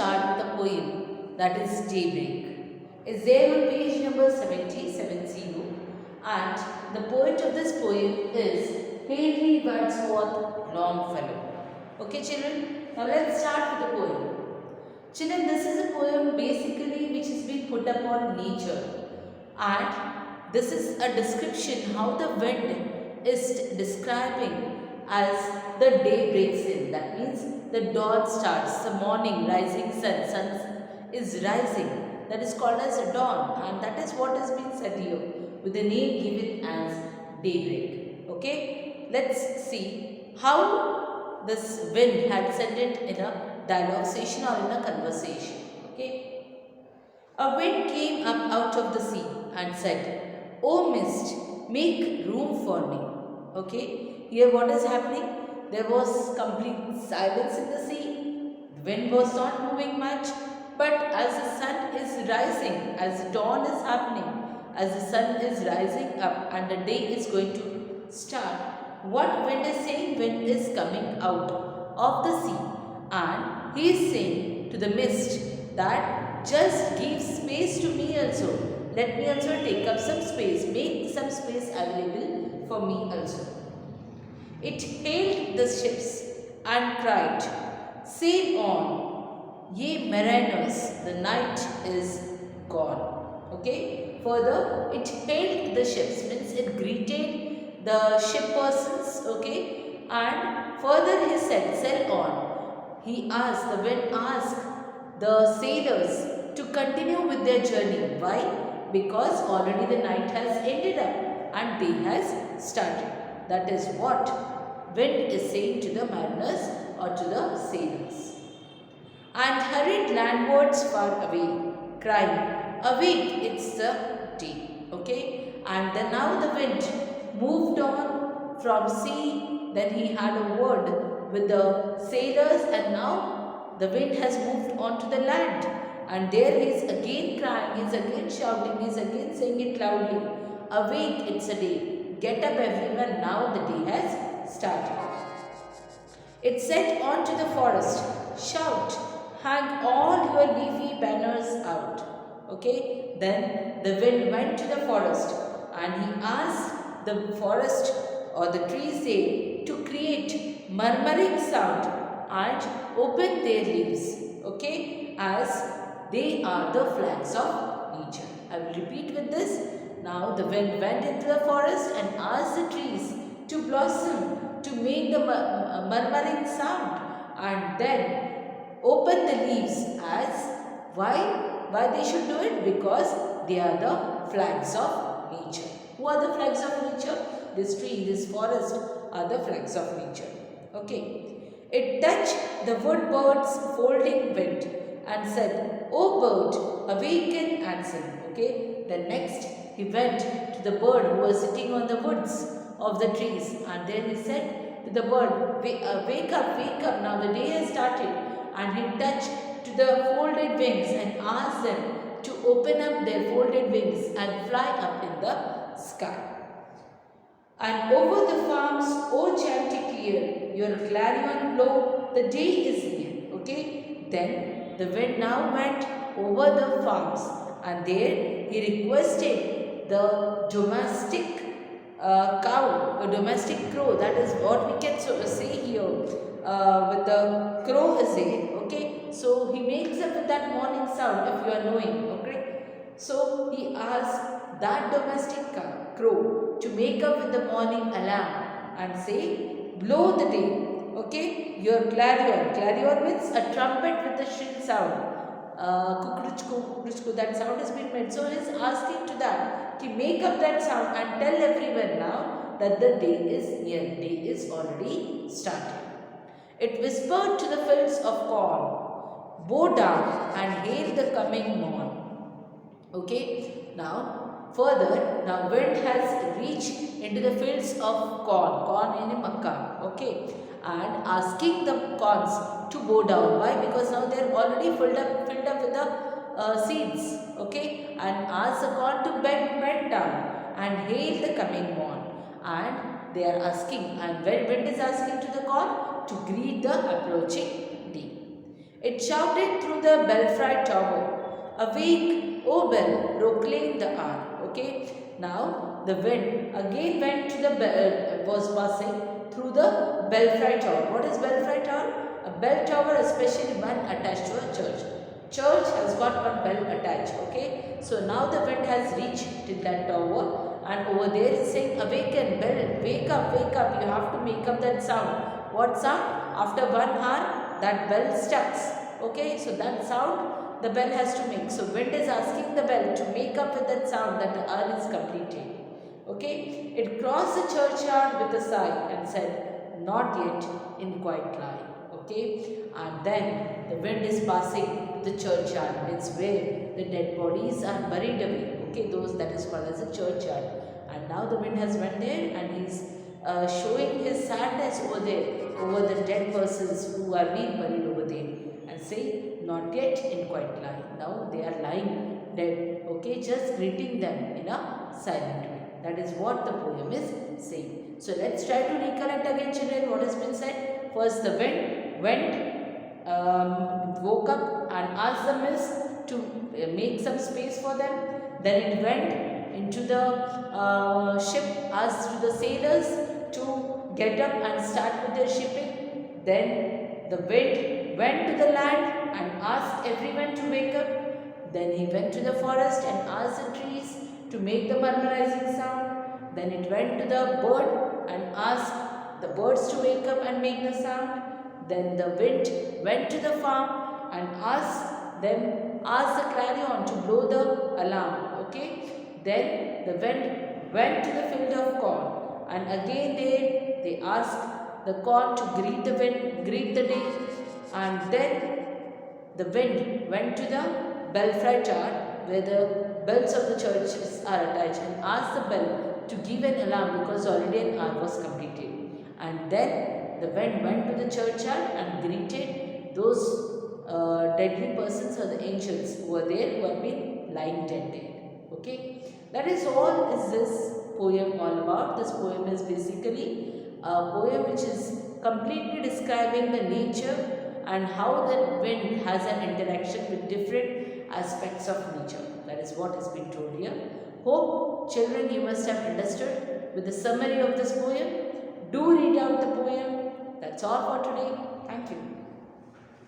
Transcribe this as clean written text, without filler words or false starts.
start with a poem that is Daybreak. It's there on page number 7070, and the poet of this poem is Henry Wadsworth Longfellow. Okay children, now let's start with the poem. Children, this is a poem basically which has been put upon nature, and this is a description how the wind is describing as the day breaks in. That means the dawn starts, the morning, rising sun is rising. That is called as a dawn, and that is what has been said here with the name given as daybreak. Okay, let's see how this wind had said it in a dialogue session or in a conversation. Okay, a wind came up out of the sea and said, "O mist, make room for me." Okay, here what is happening? There was complete silence in the sea. The wind was not moving much, but as the sun is rising, as dawn is happening, as the sun is rising up and the day is going to start, what wind is saying? Wind is coming out of the sea, and he is saying to the mist that just give space to me also. Let me also take up some space. Make some space available for me also. It hailed the ships and cried, "Sail on, ye mariners, the night is gone." Okay. Further, it hailed the ships, means it greeted the ship persons. Okay. And further he said, "Sail on." He asked, the wind asked the sailors to continue with their journey. Why? Because already the night has ended up and day has started. That is what wind is saying to the mariners or to the sailors. And hurried landwards far away, crying, "Awake, it's the day." Okay. And then now the wind moved on from sea. Then he had a word with the sailors, and now the wind has moved on to the land. And there he is again crying, he is again shouting, he is again saying it loudly, "Awake, it's a day. Get up everyone, now the day has started." It said on to the forest, "Shout, hang all your leafy banners out." Okay, then the wind went to the forest and he asked the forest or the trees there to create murmuring sound and open their leaves. Okay, as they are the flags of nature. I will repeat with this. Now the wind went into the forest and asked the trees to blossom, to make the murmuring sound, and then open the leaves. As why they should do it? Because they are the flags of nature. Who are the flags of nature? This tree, this forest are the flags of nature. Okay. It touched the wood bird's folding wind and said, "O bird, awaken and sing." Okay. Then next he went to the bird who was sitting on the woods of the trees, and then he said to the bird, "Wake up, wake up, now the day has started." And he touched to the folded wings and asked them to open up their folded wings and fly up in the sky. And over the farms, O Chanticleer, your clarion blow, the day is near. Okay. Then the wind now went over the farms, and there he requested the domestic cow, a domestic crow. That is what we can say here with the crow is there. Okay. So he makes up with that morning sound, if you are knowing. Okay. So he asked that domestic crow to make up with the morning alarm and say, "Blow the day." Okay. Your clarion. Clarion means a trumpet with a shrill sound. Kukuruchku, kukuruchku, that sound has been made. So he is asking to that to make up that sound and tell everyone now that the day is near. Day is already started. It whispered to the fields of corn, "Bow down and hail the coming morn." Okay. Now further, now wind has reached into the fields of corn in Makkah. Okay. And asking the corns to bow down. Why? Because now they are already filled up with the seeds. Okay. And ask the corn to bend down and hail the coming morn. And they are asking, and when wind is asking to the corn to greet the approaching day. It shouted through the belfry tower, "Awake, O bell, proclaim the hour." Okay. Now the wind again went to the was passing through the belfry tower. What is belfry tower? A bell tower, especially one attached to a church. Church has got one bell attached. Okay. So now the wind has reached to that tower, and over there it's saying, "Awaken, bell, wake up, wake up." You have to make up that sound. What sound? After 1 hour, that bell starts. Okay, so that sound the bell has to make. So wind is asking the bell to make up with that sound that the hour is completed. Okay, it crossed the churchyard with a sigh and said, "Not yet," in quiet lie. Okay, and then the wind is passing to the churchyard. It's where the dead bodies are buried away. Okay, those that is called as a churchyard. And now the wind has went there and he's showing his sadness over there, over the dead persons who are being buried over there, and say, "Not yet," in quiet lie. Now they are lying dead. Okay, just greeting them in a silent way. That is what the poem is saying. So let's try to recollect again, children, what has been said. First, the wind went, woke up and asked the mist to make some space for them. Then it went into the ship, asked the sailors to get up and start with their shipping. Then the wind went to the land and asked everyone to wake up. Then he went to the forest and asked the trees to make the murmurizing sound. Then it went to the bird and asked the birds to wake up and make the sound. Then the wind went to the farm and asked the clarion to blow the alarm. Okay. Then the wind went to the field of corn, and again they asked the corn to greet the day, and then the wind went to the belfry tower where the bells of the churches are attached and asked the bell to give an alarm because already an hour was completed. And then the wind went to the churchyard and greeted those deadly persons or the angels who were there who have been lying dead. Okay, that is all is this poem all about. This poem is basically a poem which is completely describing the nature and how the wind has an interaction with different aspects of nature. That is what has been told here. Hope, children, you must have understood with the summary of this poem. Do read out the poem. That's all for today. Thank you.